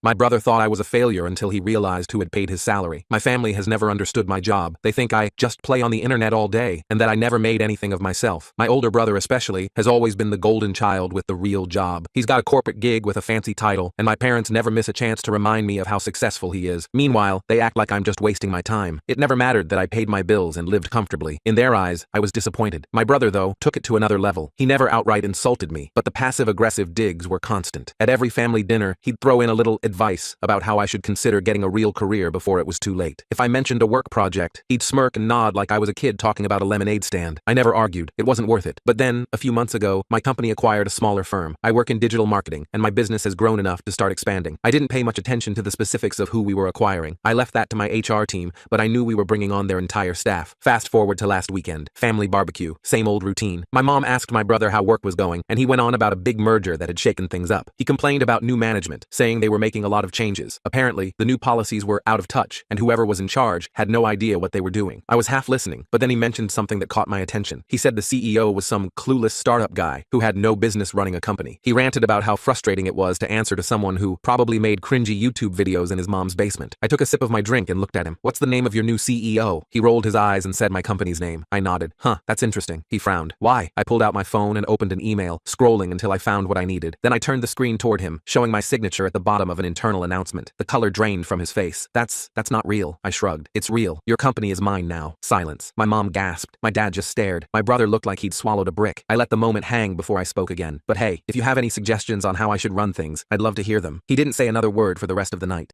My brother thought I was a failure until he realized who had paid his salary. My family has never understood my job. They think I just play on the internet all day and that I never made anything of myself. My older brother especially has always been the golden child with the real job. He's got a corporate gig with a fancy title, and my parents never miss a chance to remind me of how successful he is. Meanwhile, they act like I'm just wasting my time. It never mattered that I paid my bills and lived comfortably. In their eyes, I was disappointed. My brother, though, took it to another level. He never outright insulted me, but the passive-aggressive digs were constant. At every family dinner, he'd throw in a little advice about how I should consider getting a real career before it was too late. If I mentioned a work project, he'd smirk and nod like I was a kid talking about a lemonade stand. I never argued. It wasn't worth it. But then, a few months ago, my company acquired a smaller firm. I work in digital marketing, and my business has grown enough to start expanding. I didn't pay much attention to the specifics of who we were acquiring. I left that to my HR team, but I knew we were bringing on their entire staff. Fast forward to last weekend. Family barbecue. Same old routine. My mom asked my brother how work was going, and he went on about a big merger that had shaken things up. He complained about new management, saying they were making a lot of changes. Apparently, the new policies were out of touch, and whoever was in charge had no idea what they were doing. I was half listening, but then he mentioned something that caught my attention. He said the CEO was some clueless startup guy who had no business running a company. He ranted about how frustrating it was to answer to someone who probably made cringy YouTube videos in his mom's basement. I took a sip of my drink and looked at him. "What's the name of your new CEO?" He rolled his eyes and said my company's name. I nodded. "Huh, that's interesting." He frowned. "Why?" I pulled out my phone and opened an email, scrolling until I found what I needed. Then I turned the screen toward him, showing my signature at the bottom of an internal announcement. The color drained from his face. That's not real." I shrugged. "It's real. Your company is mine now." Silence. My mom gasped. My dad just stared. My brother looked like he'd swallowed a brick. I let the moment hang before I spoke again. "But hey, if you have any suggestions on how I should run things, I'd love to hear them." He didn't say another word for the rest of the night.